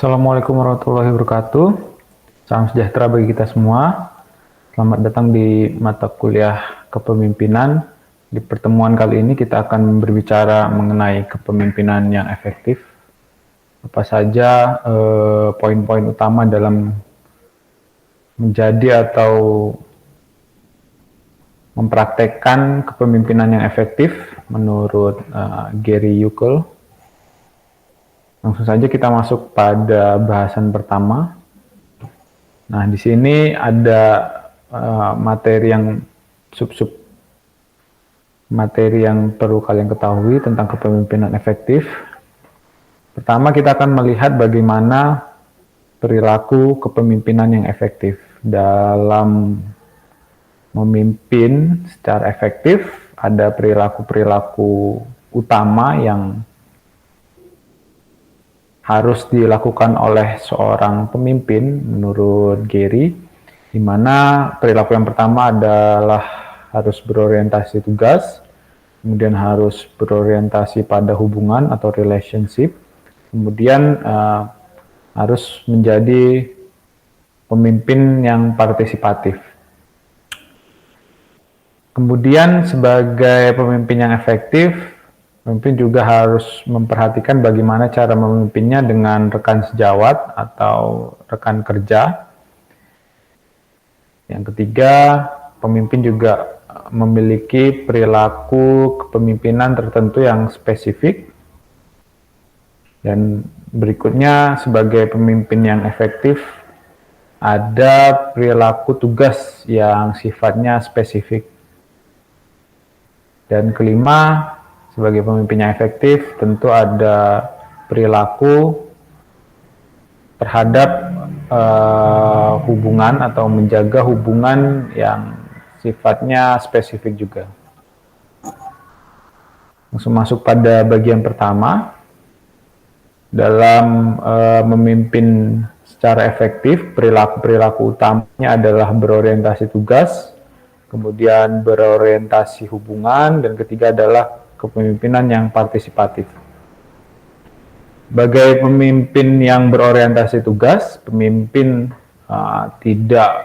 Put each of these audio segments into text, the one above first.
Assalamualaikum warahmatullahi wabarakatuh. Salam sejahtera bagi kita semua. Selamat datang di mata kuliah kepemimpinan. Di pertemuan kali ini kita akan berbicara mengenai kepemimpinan yang efektif. Apa saja poin-poin utama dalam menjadi atau mempraktekkan kepemimpinan yang efektif menurut Gary Yukel. Langsung saja kita masuk pada bahasan pertama. Nah, di sini ada materi yang materi yang perlu kalian ketahui tentang kepemimpinan efektif. Pertama, kita akan melihat bagaimana perilaku kepemimpinan yang efektif. Dalam memimpin secara efektif, ada perilaku-perilaku utama yang harus dilakukan oleh seorang pemimpin menurut Gary, di mana perilaku yang pertama adalah harus berorientasi tugas, kemudian harus berorientasi pada hubungan atau relationship, kemudian harus menjadi pemimpin yang partisipatif. Kemudian sebagai pemimpin yang efektif, pemimpin juga harus memperhatikan bagaimana cara memimpinnya dengan rekan sejawat atau rekan kerja. Yang ketiga, pemimpin juga memiliki perilaku kepemimpinan tertentu yang spesifik. Dan berikutnya, sebagai pemimpin yang efektif, ada perilaku tugas yang sifatnya spesifik. Dan kelima, sebagai pemimpin yang efektif, tentu ada perilaku terhadap hubungan atau menjaga hubungan yang sifatnya spesifik juga. Langsung masuk pada bagian pertama. Dalam memimpin secara efektif, perilaku-perilaku utamanya adalah berorientasi tugas, kemudian berorientasi hubungan, dan ketiga adalah kepemimpinan yang partisipatif. Sebagai pemimpin yang berorientasi tugas, pemimpin tidak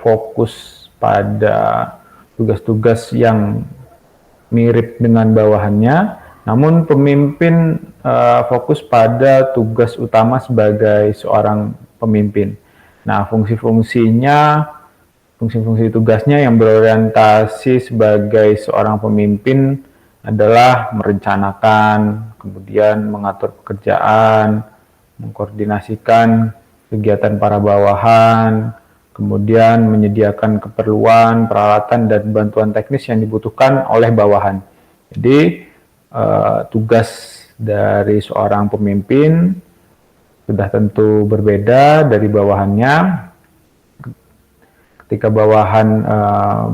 fokus pada tugas-tugas yang mirip dengan bawahannya, namun pemimpin fokus pada tugas utama sebagai seorang pemimpin. Nah, fungsi tugasnya yang berorientasi sebagai seorang pemimpin adalah merencanakan, kemudian mengatur pekerjaan, mengkoordinasikan kegiatan para bawahan, kemudian menyediakan keperluan, peralatan, dan bantuan teknis yang dibutuhkan oleh bawahan. Jadi, tugas dari seorang pemimpin sudah tentu berbeda dari bawahannya. Ketika bawahan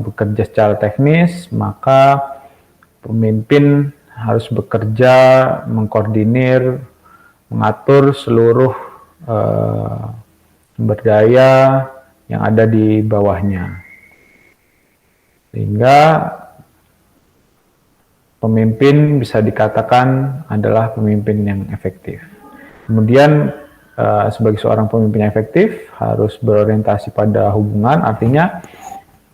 bekerja secara teknis, maka pemimpin harus bekerja, mengkoordinir, mengatur seluruh sumber daya yang ada di bawahnya. Sehingga pemimpin bisa dikatakan adalah pemimpin yang efektif. Kemudian sebagai seorang pemimpin yang efektif harus berorientasi pada hubungan, artinya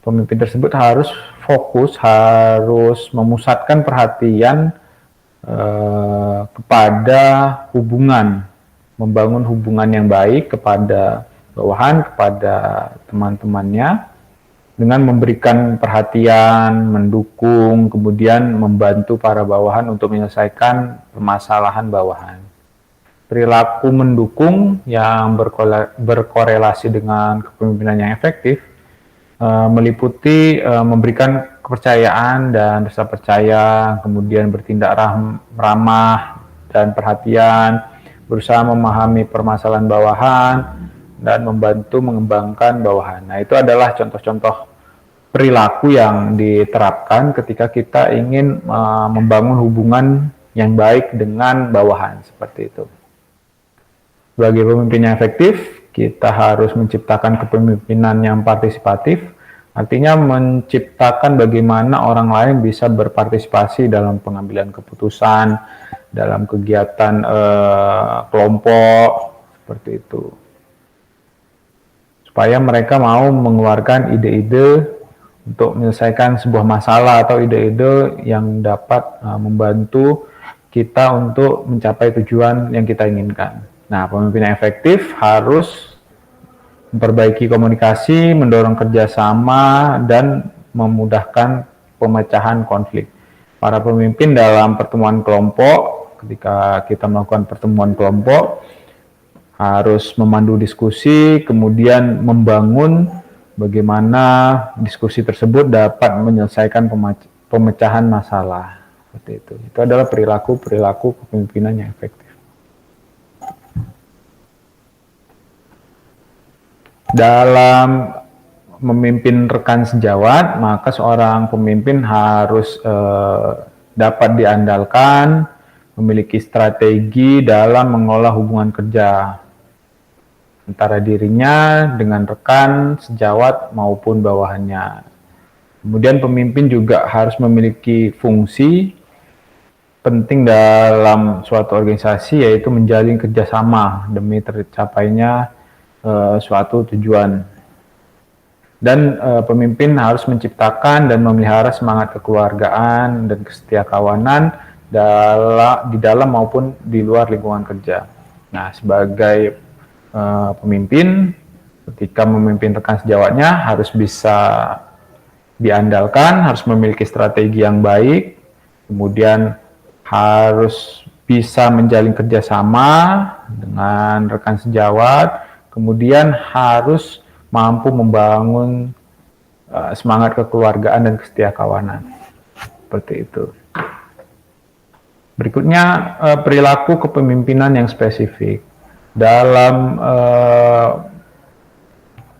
pemimpin tersebut harus fokus, harus memusatkan perhatian kepada hubungan, membangun hubungan yang baik kepada bawahan, kepada teman-temannya, dengan memberikan perhatian, mendukung, kemudian membantu para bawahan untuk menyelesaikan permasalahan bawahan. Perilaku mendukung yang berkorelasi dengan kepemimpinan yang efektif meliputi memberikan kepercayaan dan rasa percaya, kemudian bertindak ramah dan perhatian, berusaha memahami permasalahan bawahan, dan membantu mengembangkan bawahan. Nah, itu adalah contoh-contoh perilaku yang diterapkan ketika kita ingin membangun hubungan yang baik dengan bawahan, seperti itu. Sebagai pemimpin yang efektif, kita harus menciptakan kepemimpinan yang partisipatif, artinya menciptakan bagaimana orang lain bisa berpartisipasi dalam pengambilan keputusan, dalam kegiatan kelompok, seperti itu. Supaya mereka mau mengeluarkan ide-ide untuk menyelesaikan sebuah masalah atau ide-ide yang dapat membantu kita untuk mencapai tujuan yang kita inginkan. Nah, pemimpin yang efektif harus memperbaiki komunikasi, mendorong kerjasama, dan memudahkan pemecahan konflik. Para pemimpin dalam pertemuan kelompok, ketika kita melakukan pertemuan kelompok, harus memandu diskusi, kemudian membangun bagaimana diskusi tersebut dapat menyelesaikan pemecahan masalah. Seperti itu. Itu adalah perilaku kepemimpinan yang efektif. Dalam memimpin rekan sejawat, maka seorang pemimpin harus dapat diandalkan, memiliki strategi dalam mengelola hubungan kerja antara dirinya dengan rekan sejawat maupun bawahannya. Kemudian pemimpin juga harus memiliki fungsi penting dalam suatu organisasi, yaitu menjalin kerjasama demi tercapainya suatu tujuan. Dan pemimpin harus menciptakan dan memelihara semangat kekeluargaan dan kesetiakawanan di dalam maupun di luar lingkungan kerja. Nah, sebagai pemimpin, ketika memimpin rekan sejawatnya harus bisa diandalkan, harus memiliki strategi yang baik, kemudian harus bisa menjalin kerjasama dengan rekan sejawat, kemudian harus mampu membangun semangat kekeluargaan dan kesetiakawanan. Seperti itu. Berikutnya, perilaku kepemimpinan yang spesifik. Dalam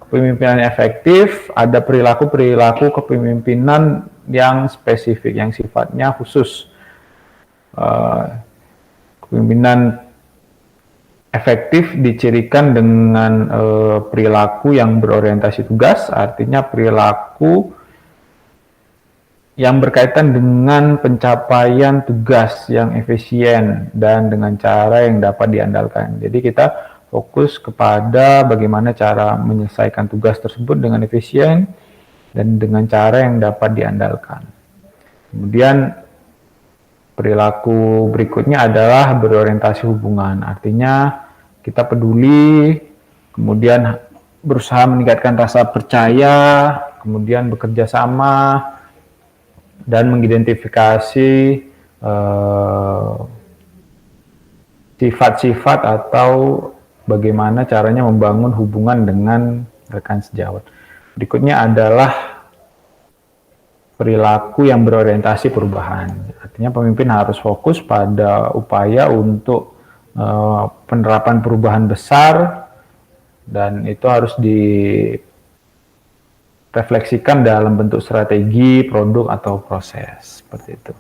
kepemimpinan efektif, ada perilaku kepemimpinan yang spesifik, yang sifatnya khusus. Kepemimpinan efektif dicirikan dengan perilaku yang berorientasi tugas, artinya perilaku yang berkaitan dengan pencapaian tugas yang efisien dan dengan cara yang dapat diandalkan. Jadi kita fokus kepada bagaimana cara menyelesaikan tugas tersebut dengan efisien dan dengan cara yang dapat diandalkan. Kemudian perilaku berikutnya adalah berorientasi hubungan, artinya kita peduli, kemudian berusaha meningkatkan rasa percaya, kemudian bekerja sama, dan mengidentifikasi sifat-sifat atau bagaimana caranya membangun hubungan dengan rekan sejawat. Berikutnya adalah perilaku yang berorientasi perubahan. Artinya pemimpin harus fokus pada upaya untuk penerapan perubahan besar, dan itu harus refleksikan dalam bentuk strategi, produk, atau proses, seperti itu.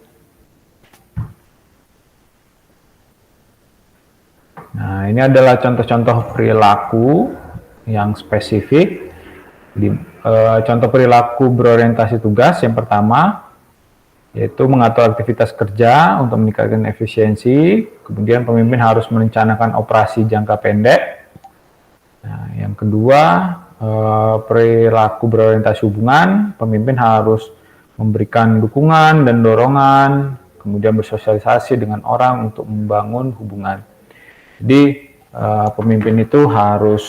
Nah, ini adalah contoh-contoh perilaku yang spesifik. Contoh perilaku berorientasi tugas yang pertama, yaitu mengatur aktivitas kerja untuk meningkatkan efisiensi. Kemudian pemimpin harus merencanakan operasi jangka pendek. Nah, yang kedua, perilaku berorientasi hubungan, pemimpin harus memberikan dukungan dan dorongan, kemudian bersosialisasi dengan orang untuk membangun hubungan. Jadi pemimpin itu harus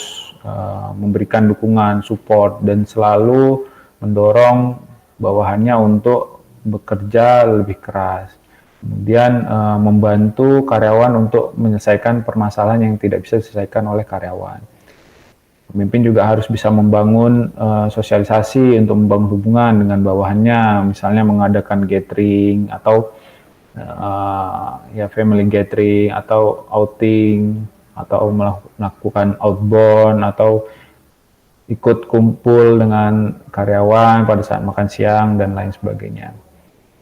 memberikan dukungan, support, dan selalu mendorong bawahannya untuk bekerja lebih keras. Kemudian membantu karyawan untuk menyelesaikan permasalahan yang tidak bisa diselesaikan oleh karyawan. Pemimpin juga harus bisa membangun sosialisasi untuk membangun hubungan dengan bawahannya, misalnya mengadakan gathering atau family gathering atau outing, atau melakukan outbound, atau ikut kumpul dengan karyawan pada saat makan siang dan lain sebagainya.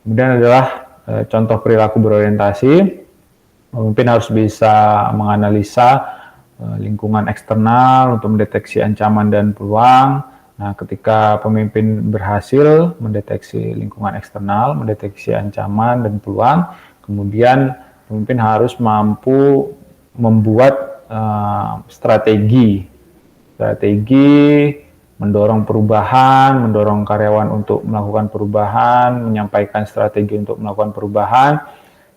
Kemudian adalah contoh perilaku berorientasi, pemimpin harus bisa menganalisa lingkungan eksternal untuk mendeteksi ancaman dan peluang. Nah, ketika pemimpin berhasil mendeteksi lingkungan eksternal, mendeteksi ancaman dan peluang, kemudian pemimpin harus mampu membuat strategi mendorong perubahan, mendorong karyawan untuk melakukan perubahan, menyampaikan strategi untuk melakukan perubahan,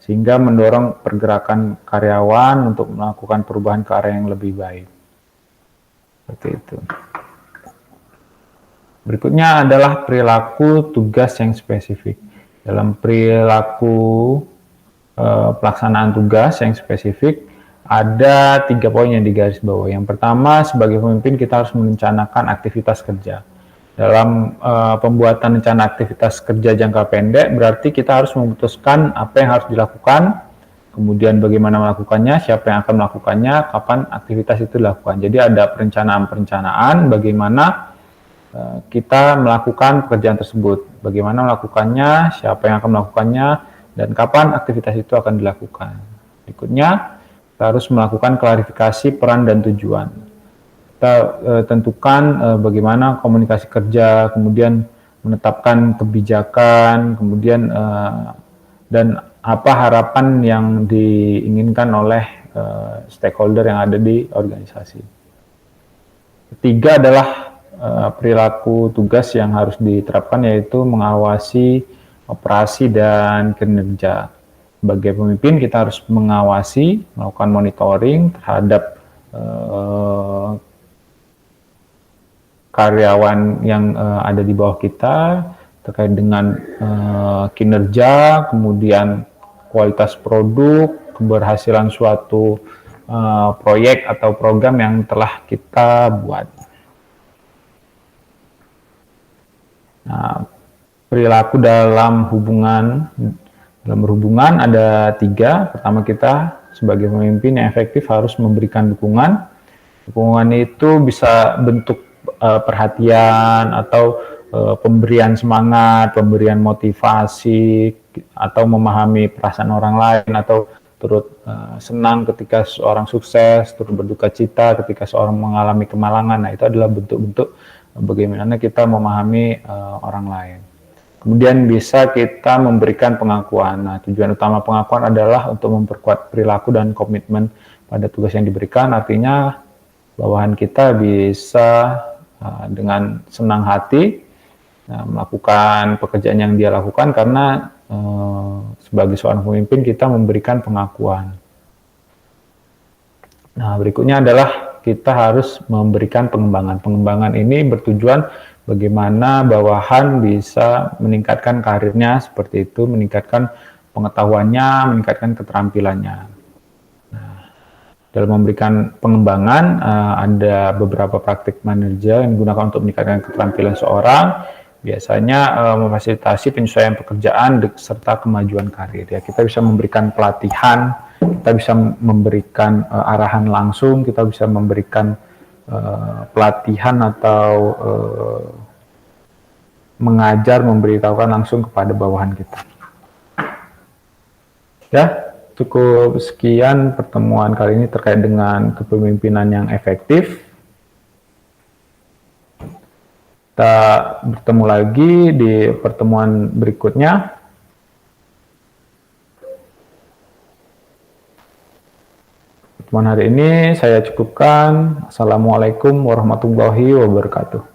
sehingga mendorong pergerakan karyawan untuk melakukan perubahan ke arah yang lebih baik. Seperti itu. Berikutnya adalah perilaku tugas yang spesifik. Dalam perilaku pelaksanaan tugas yang spesifik, ada 3 poin yang digarisbawahi. Yang pertama, sebagai pemimpin kita harus merencanakan aktivitas kerja. Dalam pembuatan rencana aktivitas kerja jangka pendek, berarti kita harus memutuskan apa yang harus dilakukan, kemudian bagaimana melakukannya, siapa yang akan melakukannya, kapan aktivitas itu dilakukan. Jadi ada perencanaan bagaimana kita melakukan pekerjaan tersebut, bagaimana melakukannya, siapa yang akan melakukannya, dan kapan aktivitas itu akan dilakukan. Berikutnya, kita harus melakukan klarifikasi peran dan tujuan. Kita tentukan bagaimana komunikasi kerja, kemudian menetapkan kebijakan, kemudian dan apa harapan yang diinginkan oleh stakeholder yang ada di organisasi. Ketiga adalah perilaku tugas yang harus diterapkan, yaitu mengawasi operasi dan kinerja. Sebagai pemimpin kita harus mengawasi, melakukan monitoring terhadap karyawan yang ada di bawah kita terkait dengan kinerja, kemudian kualitas produk, keberhasilan suatu proyek atau program yang telah kita buat. Nah, perilaku dalam hubungan ada 3. Pertama, kita sebagai pemimpin yang efektif harus memberikan dukungan. Dukungan itu bisa bentuk perhatian atau pemberian semangat, pemberian motivasi, atau memahami perasaan orang lain, atau turut senang ketika seorang sukses, turut berduka cita ketika seorang mengalami kemalangan. Nah, itu adalah bentuk-bentuk bagaimana kita memahami orang lain. Kemudian bisa kita memberikan pengakuan. Nah, tujuan utama pengakuan adalah untuk memperkuat perilaku dan komitmen pada tugas yang diberikan. Artinya bawahan kita bisa dengan senang hati melakukan pekerjaan yang dia lakukan, karena sebagai seorang pemimpin kita memberikan pengakuan. Nah, berikutnya adalah kita harus memberikan pengembangan. Pengembangan ini bertujuan bagaimana bawahan bisa meningkatkan karirnya, seperti itu, meningkatkan pengetahuannya, meningkatkan keterampilannya. Nah, dalam memberikan pengembangan, ada beberapa praktik manajer yang digunakan untuk meningkatkan keterampilan seorang, biasanya memfasilitasi penyesuaian pekerjaan serta kemajuan karir. Ya, kita bisa memberikan pelatihan, kita bisa memberikan arahan langsung, kita bisa memberikan pelatihan atau mengajar, memberitahukan langsung kepada bawahan kita. Ya, cukup sekian pertemuan kali ini terkait dengan kepemimpinan yang efektif. Kita bertemu lagi di pertemuan berikutnya. Pertemuan hari ini saya cukupkan. Assalamualaikum warahmatullahi wabarakatuh.